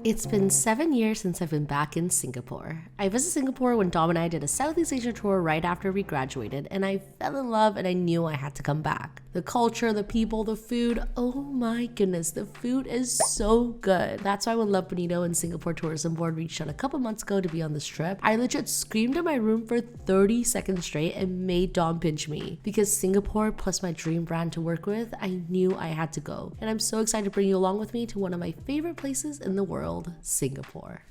It's been 7 years since I've been back in Singapore. I visited Singapore when Dom and I did a Southeast Asia tour right after we graduated, and I fell in love and I knew I had to come back. The culture, the people, the food, oh my goodness, the food is so good. That's why when Love Bonito and Singapore Tourism Board reached out a couple months ago to be on this trip, I legit screamed in my room for 30 seconds straight and made Dom pinch me. Because Singapore plus my dream brand to work with, I knew I had to go. And I'm so excited to bring you along with me to one of my favorite places in the world. Singapore.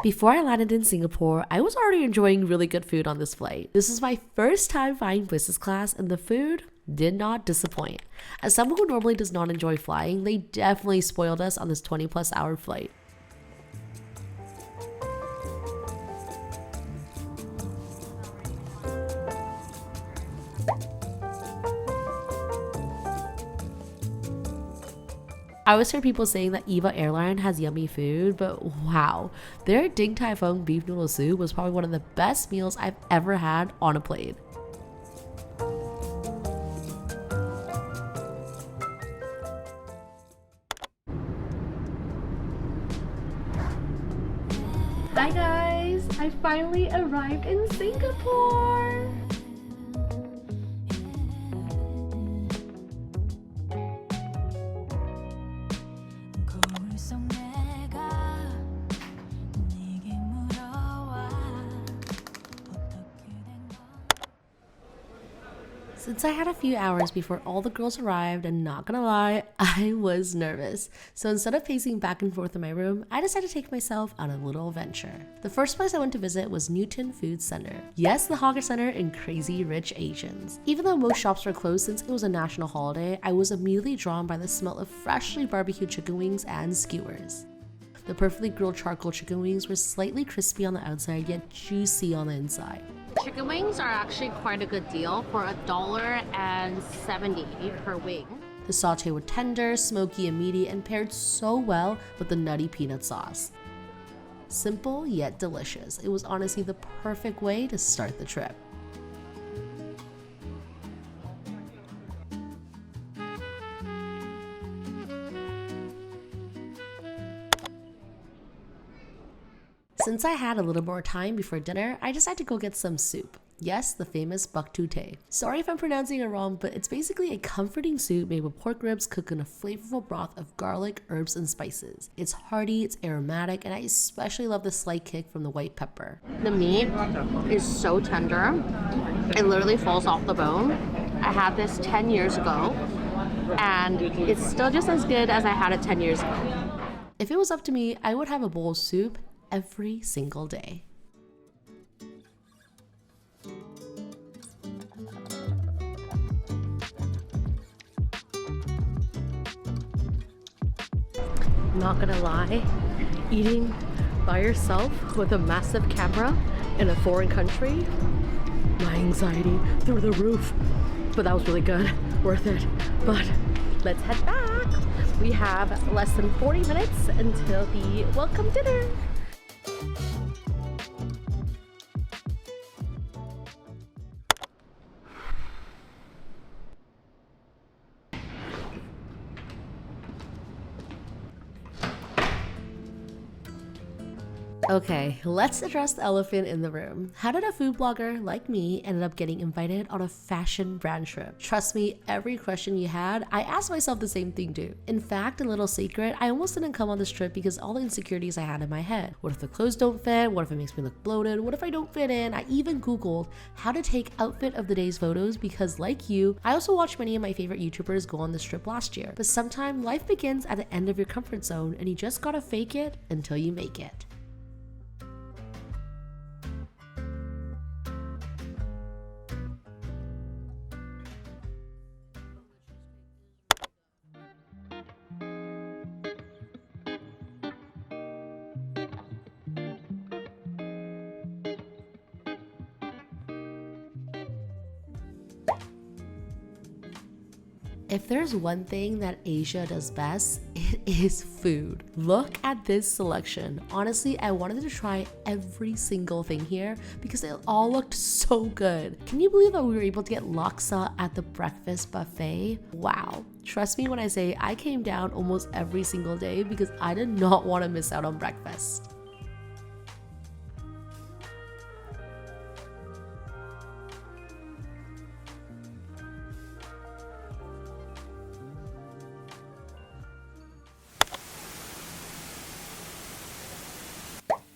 Before I landed in Singapore, I was already enjoying really good food on this flight. This is my first time flying business class and the food did not disappoint. As someone who normally does not enjoy flying, they definitely spoiled us on this 20+ hour flight. I always hear people saying that EVA Airline has yummy food, but wow, their Ding Tai Fung beef noodle soup was probably one of the best meals I've ever had on a plane. Hi guys, I finally arrived in Singapore! Since I had a few hours before all the girls arrived, and not gonna lie, I was nervous. So instead of pacing back and forth in my room, I decided to take myself on a little adventure. The first place I went to visit was Newton Food Center. Yes, the hawker center and crazy rich Asians. Even though most shops were closed since it was a national holiday, I was immediately drawn by the smell of freshly barbecued chicken wings and skewers. The perfectly grilled charcoal chicken wings were slightly crispy on the outside, yet juicy on the inside. Chicken wings are actually quite a good deal for $1.70 per wing. The sauté were tender, smoky, and meaty, and paired so well with the nutty peanut sauce. Simple yet delicious. It was honestly the perfect way to start the trip. Since I had a little more time before dinner, I decided to go get some soup. Yes, the famous bak tut teh. Sorry if I'm pronouncing it wrong, but it's basically a comforting soup made with pork ribs cooked in a flavorful broth of garlic, herbs, and spices. It's hearty, it's aromatic, and I especially love the slight kick from the white pepper. The meat is so tender, it literally falls off the bone. I had this 10 years ago, and it's still just as good as I had it 10 years ago. If it was up to me, I would have a bowl of soup every single day. Not gonna lie, eating by yourself with a massive camera in a foreign country, my anxiety through the roof. But that was really good, worth it. But let's head back. We have less than 40 minutes until the welcome dinner. Okay, let's address the elephant in the room. How did a food blogger like me end up getting invited on a fashion brand trip? Trust me, every question you had, I asked myself the same thing too. In fact, a little secret, I almost didn't come on this trip because all the insecurities I had in my head. What if the clothes don't fit? What if it makes me look bloated? What if I don't fit in? I even Googled how to take outfit of the day's photos because like you, I also watched many of my favorite YouTubers go on this trip last year. But sometimes life begins at the end of your comfort zone and you just gotta fake it until you make it. If there's one thing that Asia does best, it is food. Look at this selection. Honestly, I wanted to try every single thing here because it all looked so good. Can you believe that we were able to get laksa at the breakfast buffet? Wow. Trust me when I say I came down almost every single day because I did not want to miss out on breakfast.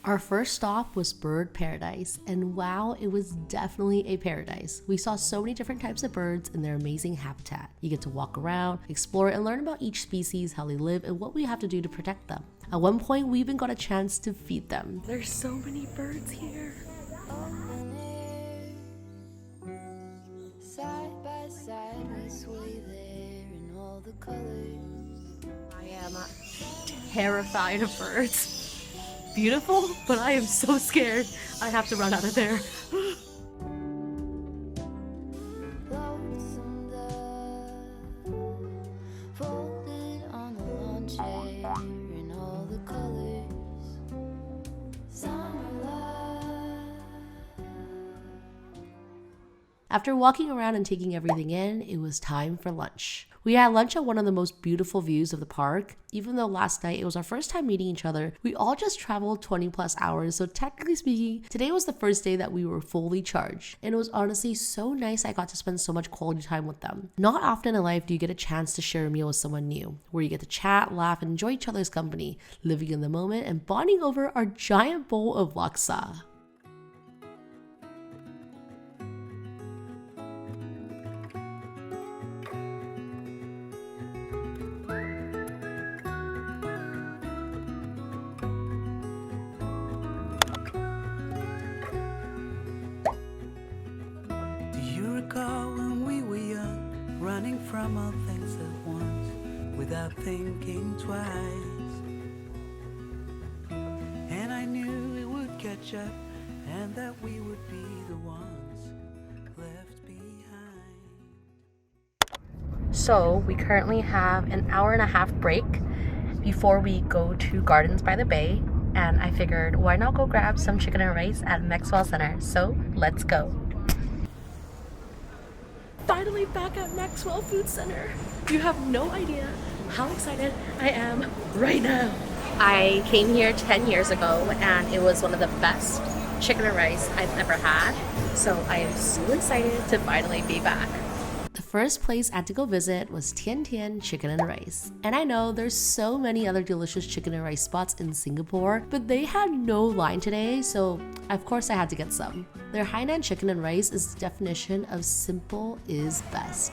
Our first stop was Bird Paradise, and wow, it was definitely a paradise. We saw so many different types of birds in their amazing habitat. You get to walk around, explore, and learn about each species, how they live, and what we have to do to protect them. At one point, we even got a chance to feed them. There's so many birds here. Side by side, we sway there in all the colors. I am terrified of birds. Beautiful, but I am so scared. I have to run out of there. Lonesome dove, folded on a lawn chair in all the colors. Summer love. After walking around and taking everything in, it was time for lunch. We had lunch at one of the most beautiful views of the park. Even though last night it was our first time meeting each other, we all just traveled 20 plus hours, so technically speaking, today was the first day that we were fully charged. And it was honestly so nice I got to spend so much quality time with them. Not often in life do you get a chance to share a meal with someone new, where you get to chat, laugh, and enjoy each other's company, living in the moment and bonding over our giant bowl of laksa. When we were young, running from all things at once, without thinking twice. And I knew it would catch up, and that we would be the ones left behind. So we currently have an hour and a half break before we go to Gardens by the Bay, and I figured why not go grab some chicken and rice at Maxwell Center. So let's go. Finally back at Maxwell Food Center. You have no idea how excited I am right now. I came here 10 years ago and it was one of the best chicken and rice I've ever had. So I am so excited to finally be back. The first place I had to go visit was Tian Tian Chicken and Rice. And I know there's so many other delicious chicken and rice spots in Singapore, but they had no line today, so of course I had to get some. Their Hainan chicken and rice is the definition of simple is best.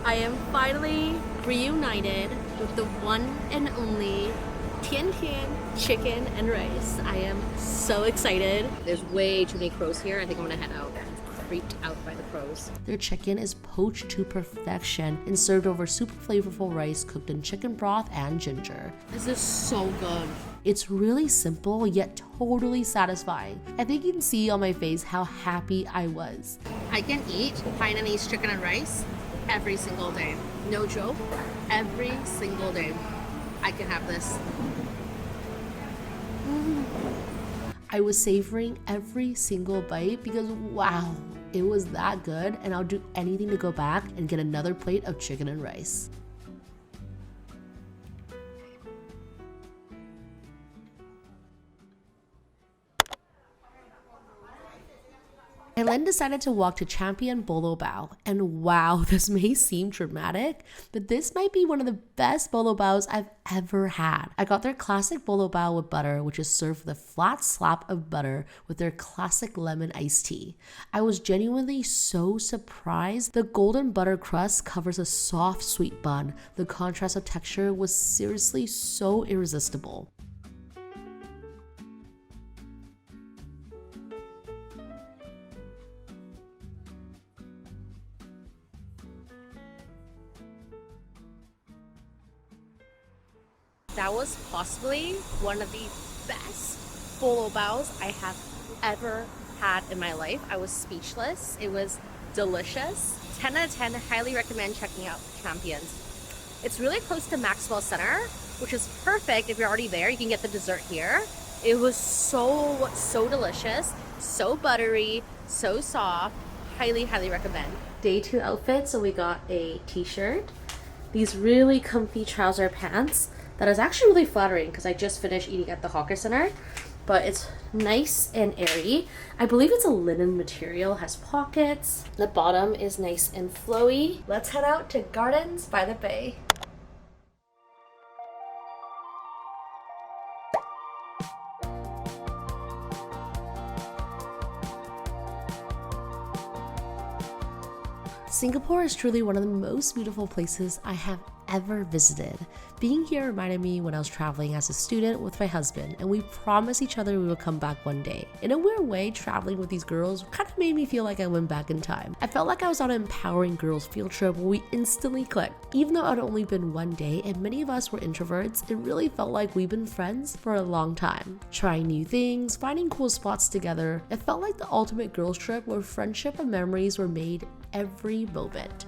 I am finally reunited with the one and only Tian Tian chicken and rice. I am so excited. There's way too many crows here. I think I'm gonna head out. I'm creeped out by the crows. Their chicken is poached to perfection and served over super flavorful rice cooked in chicken broth and ginger. This is so good. It's really simple yet totally satisfying. I think you can see on my face how happy I was. I can eat Hainanese chicken and rice every single day. No joke. Every single day. I can have this. I was savoring every single bite because wow, it was that good, and I'll do anything to go back and get another plate of chicken and rice. I then decided to walk to Champion Bolo Bao, and wow, this may seem dramatic, but this might be one of the best bolo baos I've ever had. I got their classic bolo bao with butter, which is served with a flat slab of butter with their classic lemon iced tea. I was genuinely so surprised. The golden butter crust covers a soft sweet bun. The contrast of texture was seriously so irresistible. That was possibly one of the best bolo baos I have ever had in my life. I was speechless. It was delicious. 10 out of 10, highly recommend checking out Champions. It's really close to Maxwell Center, which is perfect if you're already there. You can get the dessert here. It was so delicious, so buttery, so soft. Highly, highly recommend. Day 2 outfit, so we got a t-shirt, these really comfy trouser pants that is actually really flattering because I just finished eating at the hawker center, but it's nice and airy. I believe it's a linen material, has pockets. The bottom is nice and flowy. Let's head out to Gardens by the Bay. Singapore is truly one of the most beautiful places I have ever visited. Being here reminded me when I was traveling as a student with my husband, and we promised each other we would come back one day. In a weird way, traveling with these girls kind of made me feel like I went back in time. I felt like I was on an empowering girls field trip where we instantly clicked. Even though it had only been one day and many of us were introverts, it really felt like we've been friends for a long time. Trying new things, finding cool spots together, it felt like the ultimate girls trip where friendship and memories were made every moment.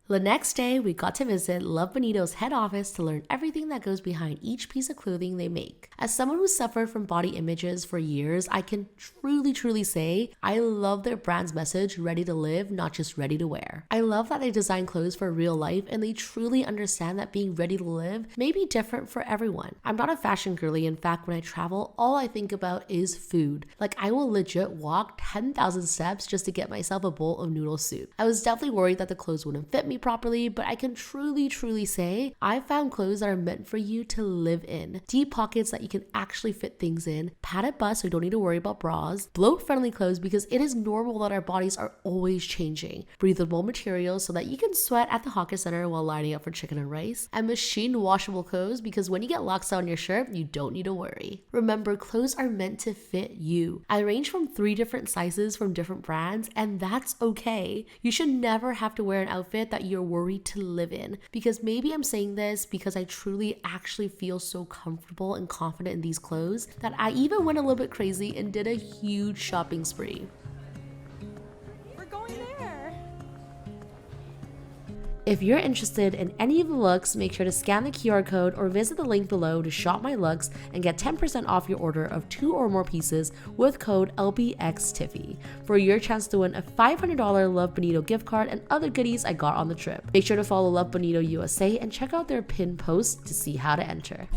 The next day, we got to visit Love Bonito's head office to learn everything that goes behind each piece of clothing they make. As someone who suffered from body images for years, I can truly say I love their brand's message, ready to live, not just ready to wear. I love that they design clothes for real life and they truly understand that being ready to live may be different for everyone. I'm not a fashion girly. In fact, when I travel, all I think about is food. Like, I will legit walk 10,000 steps just to get myself a bowl of noodle soup. I was definitely worried that the clothes wouldn't fit me properly, but I can truly say I found clothes that are meant for you to live in. Deep pockets that you can actually fit things in, padded bust so you don't need to worry about bras, bloat friendly clothes because it is normal that our bodies are always changing, breathable materials so that you can sweat at the hawker center while lining up for chicken and rice, and machine washable clothes because when you get locks on your shirt, you don't need to worry. Remember, clothes are meant to fit you. I range from 3 different sizes from different brands, and that's okay. You should never have to wear an outfit that you're worried to live in, because maybe I'm saying this because I truly actually feel so comfortable and confident in these clothes that I even went a little bit crazy and did a huge shopping spree. We're going there. If you're interested in any of the looks, make sure to scan the QR code or visit the link below to shop my looks and get 10% off your order of 2 or more pieces with code LBXTiffy for your chance to win a $500 Love Bonito gift card and other goodies I got on the trip. Make sure to follow Love Bonito USA and check out their pinned post to see how to enter.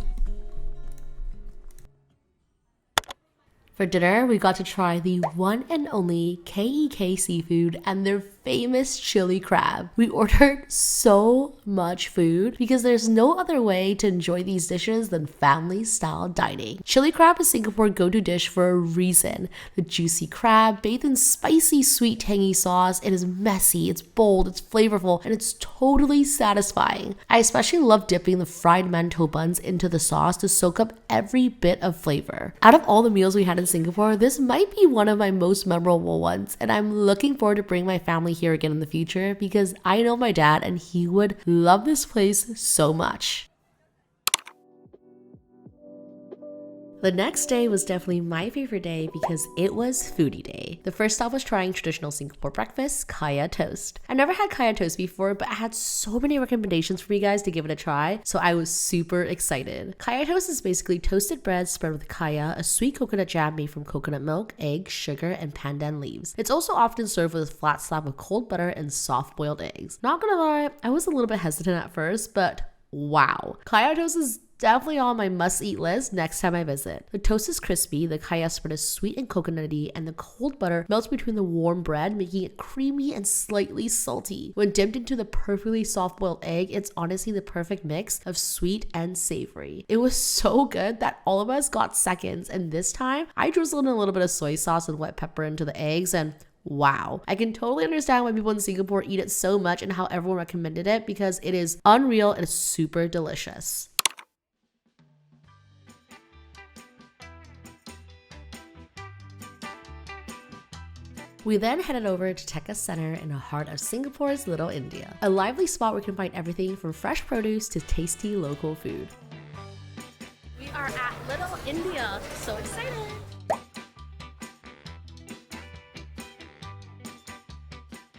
For dinner, we got to try the one and only KEK Seafood and their famous chili crab. We ordered so much food because there's no other way to enjoy these dishes than family style dining. Chili crab is Singapore's go-to dish for a reason. The juicy crab bathed in spicy, sweet, tangy sauce. It is messy, it's bold, it's flavorful, and it's totally satisfying. I especially love dipping the fried mantou buns into the sauce to soak up every bit of flavor. Out of all the meals we had in Singapore, this might be one of my most memorable ones, and I'm looking forward to bringing my family here again in the future because I know my dad and he would love this place so much. The next day was definitely my favorite day because it was foodie day. The first stop was trying traditional Singapore breakfast, kaya toast. I never had kaya toast before, but I had so many recommendations for you guys to give it a try, so I was super excited. Kaya toast is basically toasted bread spread with kaya, a sweet coconut jam made from coconut milk, eggs, sugar, and pandan leaves. It's also often served with a flat slab of cold butter and soft-boiled eggs. Not gonna lie, I was a little bit hesitant at first, but wow. Kaya toast is definitely on my must-eat list next time I visit. The toast is crispy, the kaya spread is sweet and coconutty, and the cold butter melts between the warm bread, making it creamy and slightly salty. When dipped into the perfectly soft-boiled egg, it's honestly the perfect mix of sweet and savory. It was so good that all of us got seconds, and this time I drizzled in a little bit of soy sauce and wet pepper into the eggs, and wow. I can totally understand why people in Singapore eat it so much and how everyone recommended it, because it is unreal and super delicious. We then headed over to Tekka Center in the heart of Singapore's Little India, a lively spot where you can find everything from fresh produce to tasty local food. We are at Little India. So excited.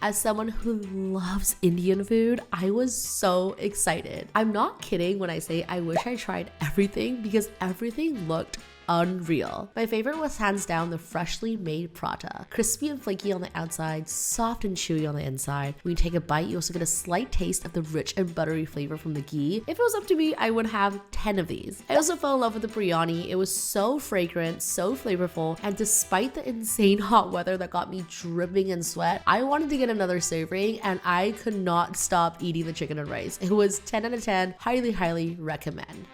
As someone who loves Indian food, I was so excited. I'm not kidding when I say I wish I tried everything, because everything looked unreal. My favorite was hands down the freshly made prata. Crispy and flaky on the outside, soft and chewy on the inside. When you take a bite, you also get a slight taste of the rich and buttery flavor from the ghee. If it was up to me, I would have 10 of these. I also fell in love with the biryani. It was so fragrant, so flavorful, and despite the insane hot weather that got me dripping in sweat, I wanted to get another serving and I could not stop eating the chicken and rice. It was 10 out of 10, highly recommend.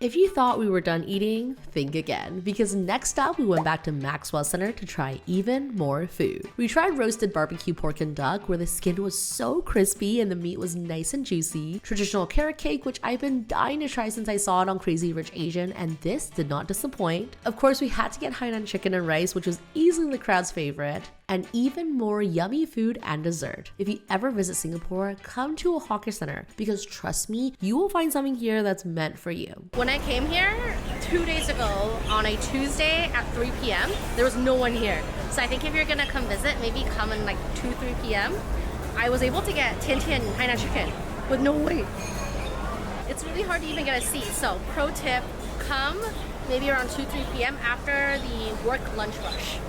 If you thought we were done eating, think again, because next up we went back to Maxwell Center to try even more food. We tried roasted barbecue pork and duck, where the skin was so crispy and the meat was nice and juicy. Traditional carrot cake, which I've been dying to try since I saw it on Crazy Rich Asian, and this did not disappoint. Of course, we had to get Hainan chicken and rice, which was easily the crowd's favorite, and even more yummy food and dessert. If you ever visit Singapore, come to a hawker center, because trust me, you will find something here that's meant for you. When I came here 2 days ago on a Tuesday at 3 p.m., there was no one here. So I think if you're gonna come visit, maybe come in like 2-3 p.m. I was able to get Tian Tian Hainan chicken with no wait. It's really hard to even get a seat. So pro tip, come maybe around 2-3 p.m. after the work lunch rush.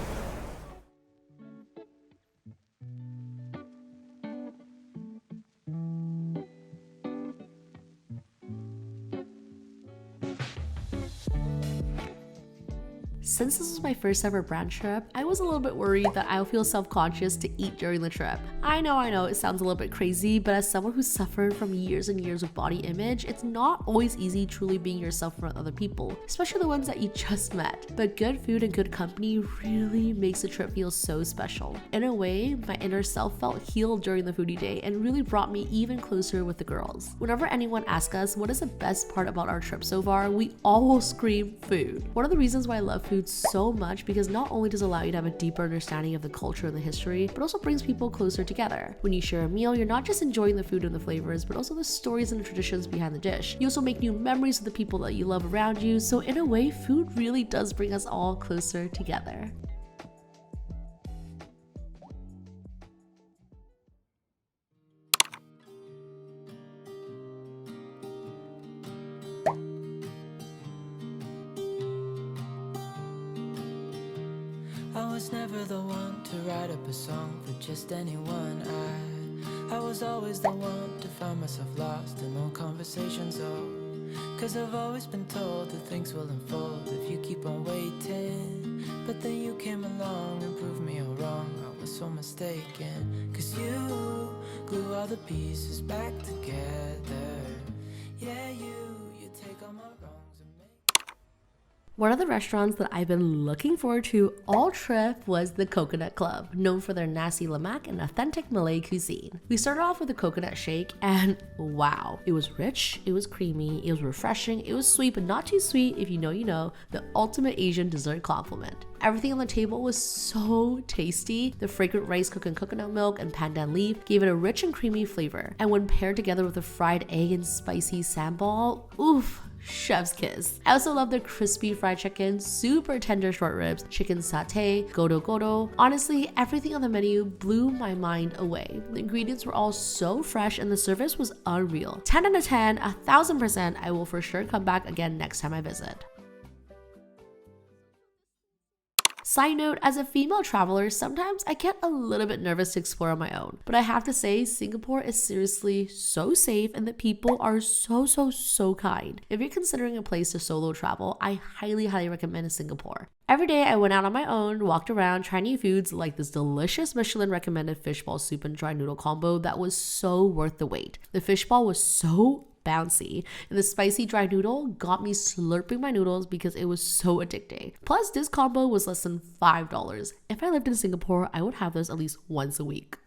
Since this was my first ever brand trip, I was a little bit worried that I'll feel self-conscious to eat during the trip. I know, it sounds a little bit crazy, but as someone who suffered from years and years of body image, it's not always easy truly being yourself in front of other people, especially the ones that you just met. But good food and good company really makes the trip feel so special. In a way, my inner self felt healed during the foodie day and really brought me even closer with the girls. Whenever anyone asks us what is the best part about our trip so far, we all scream food. One of the reasons why I love food so much, because not only does it allow you to have a deeper understanding of the culture and the history, but also brings people closer together. When you share a meal, you're not just enjoying the food and the flavors, but also the stories and the traditions behind the dish. You also make new memories with the people that you love around you, so in a way, food really does bring us all closer together. I was never the one to write up a song for just anyone. I was always the one to find myself lost in all conversations. Cause I've always been told that things will unfold if you keep on waiting. But then you came along and proved me all wrong. I was so mistaken. Cause you glue all the pieces back together. Yeah, you take all my wrongs and make. One of the restaurants that I've been looking forward to all trip was the Coconut Club, known for their nasi lemak and authentic Malay cuisine. We started off with a coconut shake and wow, it was rich, it was creamy, it was refreshing, it was sweet but not too sweet. If you know, the ultimate Asian dessert compliment. Everything on the table was so tasty. The fragrant rice cooked in coconut milk and pandan leaf gave it a rich and creamy flavor. And when paired together with a fried egg and spicy sambal, oof, chef's kiss. I also love the crispy fried chicken, super tender short ribs, chicken satay, godo. Honestly, everything on the menu blew my mind away. The ingredients were all so fresh and the service was unreal. 10 out of 10, 1000%, I will for sure come back again next time I visit. Side note, as a female traveler, sometimes I get a little bit nervous to explore on my own. But I have to say, Singapore is seriously so safe and the people are so kind. If you're considering a place to solo travel, I highly recommend Singapore. Every day I went out on my own, walked around, tried new foods like this delicious Michelin recommended fishball soup and dry noodle combo that was so worth the wait. The fishball was so bouncy, and the spicy dry noodle got me slurping my noodles because it was so addicting. Plus, this combo was less than $5. If I lived in Singapore, I would have this at least once a week.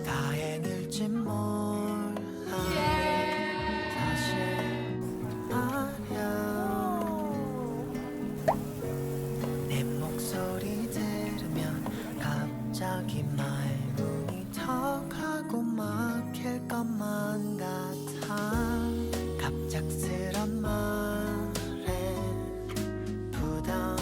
다행일지 몰라 사실 아냐 내 목소리 들으면 갑자기 말문이 턱하고 막힐 것만 같아 갑작스런 말에 부담될까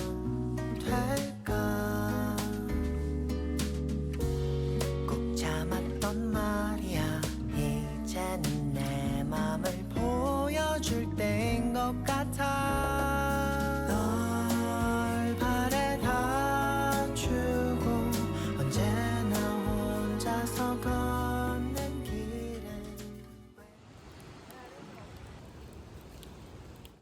꼭 참았던 말이야 이제는 내 맘을 보여줄 때인 것 같아 널 바래다 주고 언제나 혼자서 걷는 길에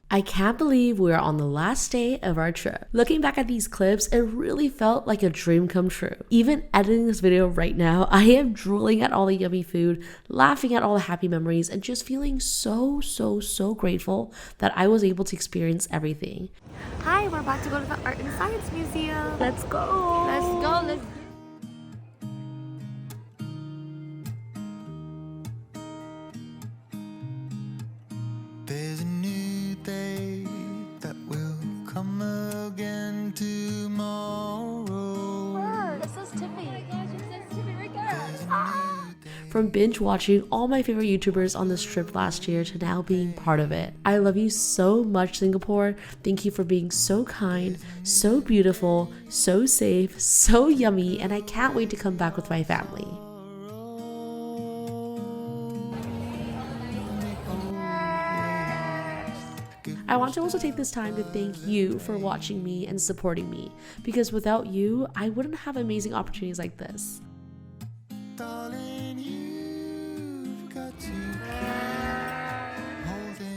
I can't believe we're on the last day of our trip. Looking back at these clips, it really felt like a dream come true. Even editing this video right now, I am drooling at all the yummy food, laughing at all the happy memories, and just feeling so grateful that I was able to experience everything. Hi, we're about to go to the Art and Science Museum. Let's go. Let's go. Let's There's a new day that will come again tomorrow. This is Tiffy. Oh my gosh, it says Tiffy right there. From binge watching all my favorite YouTubers on this trip last year to now being part of it. I love you so much, Singapore. Thank you for being so kind, so beautiful, so safe, so yummy, and I can't wait to come back with my family. I want to also take this time to thank you for watching me and supporting me, because without you, I wouldn't have amazing opportunities like this. Darling, you've got to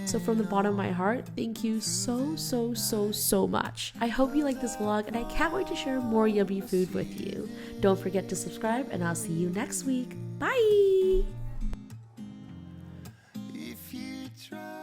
So from the bottom of my heart, thank you so much. I hope you like this vlog and I can't wait to share more yummy food with you. Don't forget to subscribe and I'll see you next week. Bye! if you try